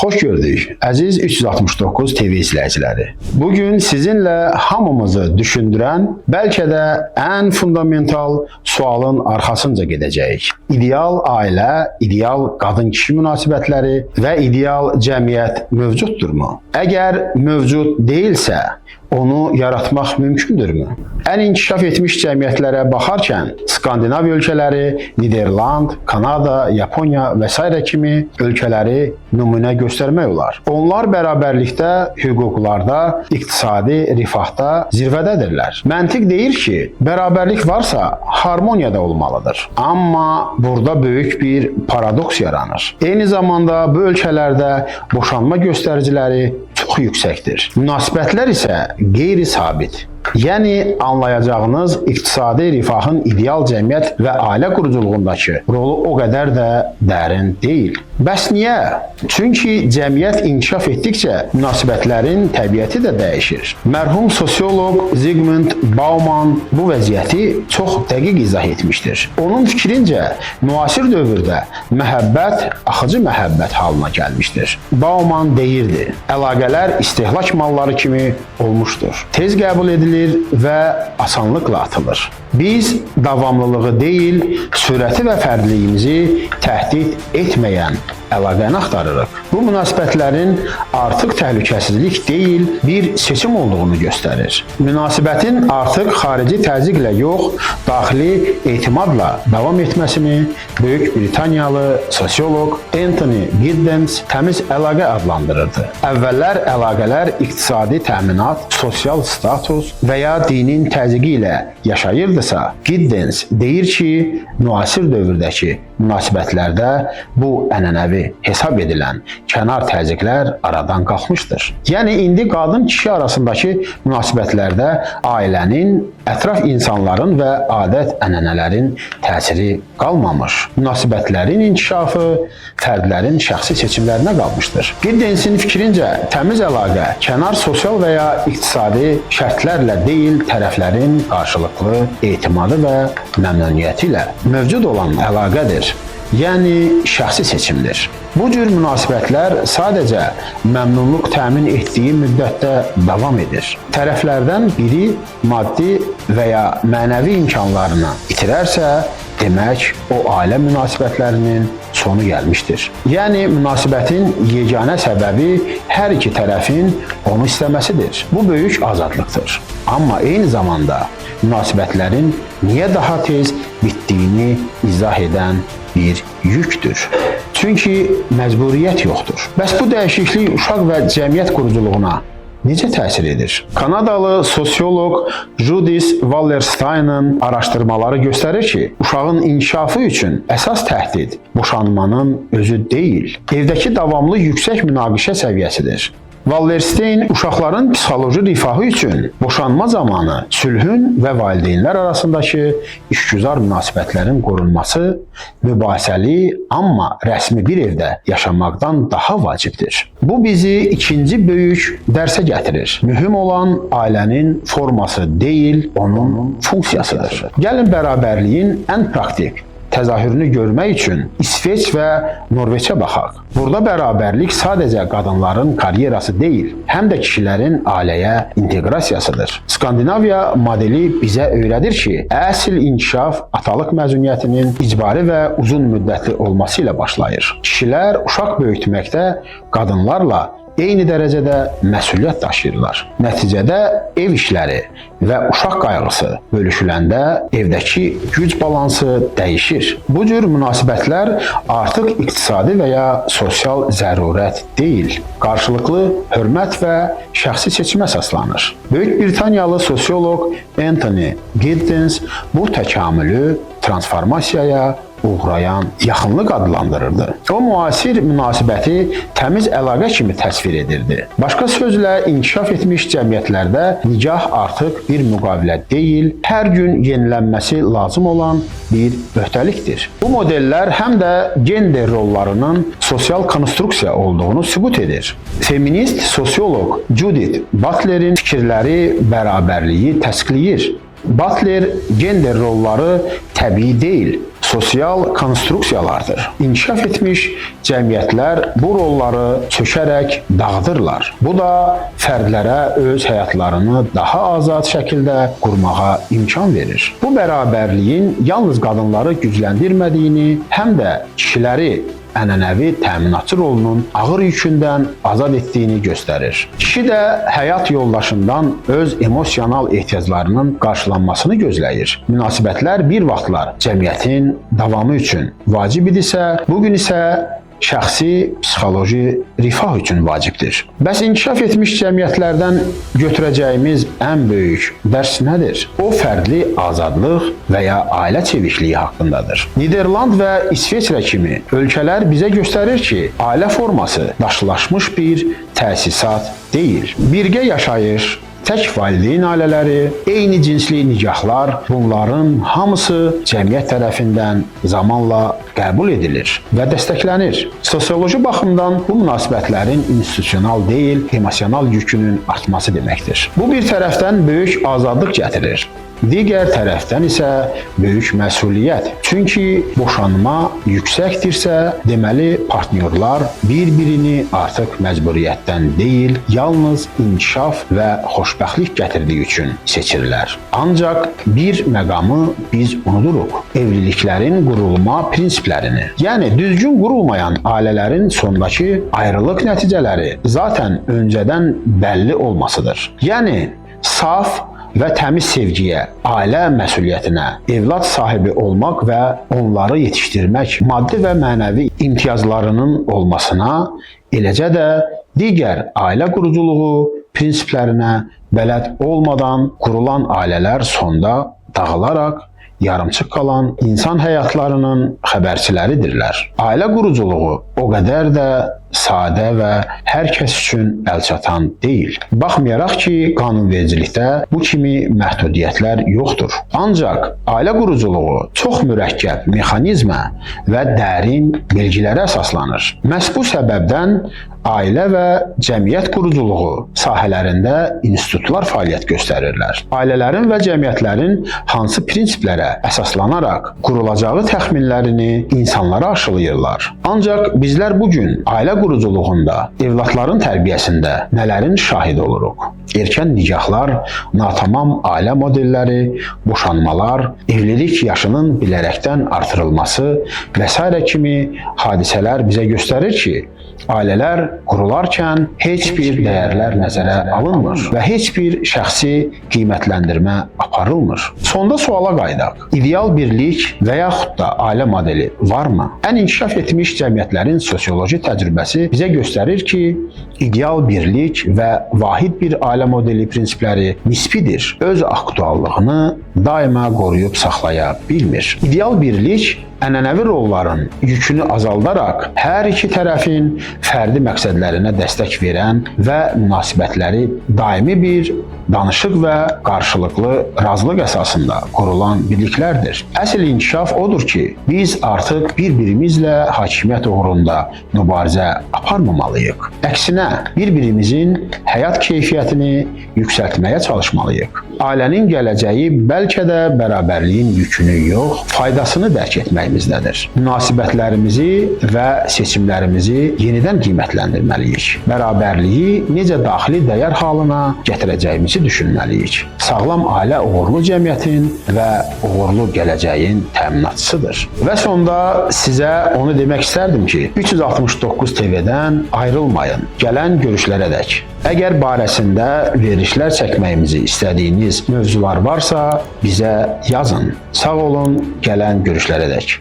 Xoş gördük, əziz 369 TV izləyiciləri. Bugün sizinlə hamımızı düşündürən, bəlkə də ən fundamental sualın arxasınca gedəcəyik. İdeal ailə, ideal qadın-kişi münasibətləri və ideal cəmiyyət mövcuddurmu? Əgər mövcud deyilsə, onu yaratmaq mümkündürmü? Ən inkişaf etmiş cəmiyyətlərə baxarkən Skandinav ölkələri, Niderland, Kanada, Yaponiya və s. kimi ölkələri nümunə göstərmək olar. Onlar bərabərlikdə, hüquqlarda, iqtisadi rifahda zirvədədirlər. Məntiq deyir ki, bərabərlik varsa harmoniyada olmalıdır. Amma burada böyük bir paradoks yaranır. Eyni zamanda bu ölkələrdə boşanma göstəriciləri çox yüksəkdir. Münasibətlər isə qeyri-sabit. Yəni, anlayacağınız iqtisadi rifahın ideal cəmiyyət və ailə quruculuğundakı rolu o qədər də dərin deyil. Bəs niyə? Çünki cəmiyyət inkişaf etdikcə münasibətlərin təbiəti də dəyişir. Mərhum sosioloq Zygmunt Bauman bu vəziyyəti çox dəqiq izah etmişdir. Onun fikrincə, müasir dövrdə məhəbbət axıcı məhəbbət halına gəlmişdir. Bauman deyirdi, əlaqələr istehlak malları kimi olmuşdur. Tez qəbul edilir və asanlıqla atılır. Biz davamlılığı deyil, sürəti və fərdliyimizi təhdid etməyən əlaqəni axtarırıq. Bu münasibətlərin artıq təhlükəsizlik deyil, bir seçim olduğunu göstərir. Münasibətin artıq xarici təzyiqlə yox, daxili etimadla davam etməsini Böyük Britaniyalı sosioloq Anthony Giddens təmiz əlaqə adlandırırdı. Əvvəllər əlaqələr iqtisadi təminat, sosial status və ya dinin təzyiqi ilə yaşayırdısa, Giddens deyir ki, müasir dövrdəki münasibətlərdə bu ənənəvi hesab edilən kənar təzyiqlər aradan qalxmışdır. Yəni, indi qadın-kişi arasındakı münasibətlərdə ailənin, ətraf insanların və adət-ənənələrin təsiri qalmamış. Münasibətlərin inkişafı fərdlərin şəxsi seçimlərinə qalmışdır. Giddensin fikrincə, təmiz əlaqə kənar sosial və ya iqtisadi şərtlərlə deyil, tərəflərin qarşılıqlı etimadı və məmnuniyyəti ilə mövcud olan əlaqədir. Yəni, şəxsi seçimdir. Bu cür münasibətlər sadəcə məmnunluq təmin etdiyi müddətdə davam edir. Tərəflərdən biri maddi və ya mənəvi imkanlarını itirərsə, demək, o ailə münasibətlərinin sonu gəlmişdir. Yəni, münasibətin yeganə səbəbi hər iki tərəfin onu istəməsidir. Bu böyük azadlıqdır. Amma eyni zamanda münasibətlərin niyə daha tez bitdiyini izah edən bir yükdür. Çünki məcburiyyət yoxdur. Bəs bu dəyişiklik uşaq və cəmiyyət quruculuğuna necə təsir edir? Kanadalı sosioloq Judith Wallerstein'ın araşdırmaları göstərir ki, uşağın inkişafı üçün əsas təhdid boşanmanın özü deyil, evdəki davamlı yüksək münaqişə səviyyəsidir. Wallerstein uşaqların psixoloji rifahı üçün boşanma zamanı sülhün və valideynlər arasındakı işgüzar münasibətlərin qorunması mübahisəli, amma rəsmi bir evdə yaşamaqdan daha vacibdir. Bu bizi ikinci böyük dərsə gətirir. Mühüm olan ailənin forması deyil, onun funksiyasıdır. Gəlin bərabərliyin ən praktik təzahürünü görmək üçün İsveç və Norveçə baxaq. Burada bərabərlik sadəcə qadınların karyerası deyil, həm də kişilərin ailəyə inteqrasiyasıdır. Skandinaviya modeli bizə öyrədir ki, əsl inkişaf atalıq məzuniyyətinin icbari və uzun müddətli olması ilə başlayır. Kişilər uşaq böyütməkdə qadınlarla eyni dərəcədə məsuliyyət daşıyırlar. Nəticədə ev işləri və uşaq qayğısı bölüşüləndə evdəki güc balansı dəyişir. Bu cür münasibətlər artıq iqtisadi və ya sosial zərurət deyil, qarşılıqlı hörmət və şəxsi seçimə əsaslanır. Böyük Britaniyalı sosioloq Anthony Giddens bu təkamülü transformasiyaya uğrayan yaxınlıq adlandırırdı. O, müasir münasibəti təmiz əlaqə kimi təsvir edirdi. Başqa sözlə, inkişaf etmiş cəmiyyətlərdə nikah artıq bir müqavilə deyil, hər gün yenilənməsi lazım olan bir öhdəlikdir. Bu modellər həm də gender rollarının sosial konstruksiya olduğunu sübut edir. Feminist sosioloq Judith Butler'in fikirləri bərabərliyi təsdiqləyir. Butler gender rolları təbii deyil, sosial konstruksiyalardır. İnkişaf etmiş cəmiyyətlər bu rolları çökərək dağıdırlar. Bu da fərdlərə öz həyatlarını daha azad şəkildə qurmağa imkan verir. Bu bərabərliyin yalnız qadınları gücləndirmədiyini, həm də kişiləri ənənəvi təminatçı rolunun ağır yükündən azad etdiyini göstərir. Kişi də həyat yoldaşından öz emosional ehtiyaclarının qarşılanmasını gözləyir. Münasibətlər bir vaxtlar cəmiyyətin davamı üçün vacib idisə, bugün isə şəxsi psixoloji rifah üçün vacibdir. Bəs inkişaf etmiş cəmiyyətlərdən götürəcəyimiz ən böyük dərs nədir? O, fərdli azadlıq və ya ailə çevikliyi haqqındadır. Niderland və İsveçrə kimi ölkələr bizə göstərir ki, ailə forması daşlaşmış bir təsisat deyil. Birgə yaşayış, tək valideyn ailələri, eyni cinsli nikahlar, bunların hamısı cəmiyyət tərəfindən zamanla qəbul edilir və dəstəklənir. Sosioloji baxımdan bu münasibətlərin institusional deyil, emosional yükünün artması deməkdir. Bu bir tərəfdən böyük azadlıq gətirir. Digər tərəfdən isə böyük məsuliyyət. Çünki boşanma yüksəkdirsə, deməli partnyorlar bir-birini artıq məcburiyyətdən deyil, yalnız inkişaf və xoşbəxtlik gətirdiyi üçün seçirlər. Ancaq bir məqamı biz unuduruq. Evliliklərin qurulma prinsiplərini. Yəni, düzgün qurulmayan ailələrin sondakı ayrılıq nəticələri zaten öncədən bəlli olmasıdır. Yəni, saf və təmiz sevgiyə, ailə məsuliyyətinə, evlad sahibi olmaq və onları yetişdirmək, maddi və mənəvi imtiyazlarının olmasına, eləcə də digər ailə quruculuğu prinsiplərinə bələd olmadan qurulan ailələr sonda dağılaraq yarımçıq qalan insan həyatlarının xəbərçiləridirlər. Ailə quruculuğu o qədər də sadə və hər kəs üçün əlçatan deyil. Baxmayaraq ki, qanunvericilikdə bu kimi məhdudiyyətlər yoxdur. Ancaq ailə quruculuğu çox mürəkkəb mexanizmə və dərin bilgilərə əsaslanır. Məhz bu səbəbdən ailə və cəmiyyət quruculuğu sahələrində institutlar fəaliyyət göstərirlər. Ailələrin və cəmiyyətlərin hansı prinsiplərə əsaslanaraq qurulacağı təxminlərini insanlara aşılayırlar. Ancaq bizlər bugün ailə quruculuğunda, evladların tərbiyəsində nələrin şahid oluruq? Erkən nikahlar, natamam ailə modelləri, boşanmalar, evlilik yaşının bilərəkdən artırılması və s. kimi hadisələr bizə göstərir ki, ailələr qurularkən heç bir dəyərlər nəzərə alınmır və heç bir şəxsi qiymətləndirmə aparılmır. Sonda suala qayıdaq. İdeal birlik və yaxud da ailə modeli varmı? Ən inkişaf etmiş cəmiyyətlərin sosioloji təcrübəsi bizə göstərir ki, ideal birlik və vahid bir ailə modeli prinsipləri nisbidir. Öz aktuallığını daima qoruyub saxlaya bilmir. İdeal birlik ənənəvi rolların yükünü azaldaraq hər iki tərəfin fərdi məqsədlərinə dəstək verən və münasibətləri daimi bir danışıq və qarşılıqlı razılıq əsasında qurulan birliklərdir. Əsl inkişaf odur ki, biz artıq bir-birimizlə hakimiyyət uğrunda mübarizə aparmamalıyıq. Əksinə, bir-birimizin həyat keyfiyyətini yüksəltməyə çalışmalıyıq. Ailənin gələcəyi bəlkə də bərabərliyin yükünü yox, faydasını dərk etməyimizdədir. Münasibətlərimizi və seçimlərimizi yenidən qiymətləndirməliyik. Bərabərliyi necə daxili dəyər halına gətirəcəyimizi düşünməliyik. Sağlam ailə uğurlu cəmiyyətin və uğurlu gələcəyin təminatçısıdır. Və sonda sizə onu demək istərdim ki, 369 TV-dən ayrılmayın. Gələn görüşlərədək. Əgər barəsində verilişlər çəkməyimizi istədiyiniz mövzular varsa, bizə yazın. Sağ olun, gələn görüşlərədək.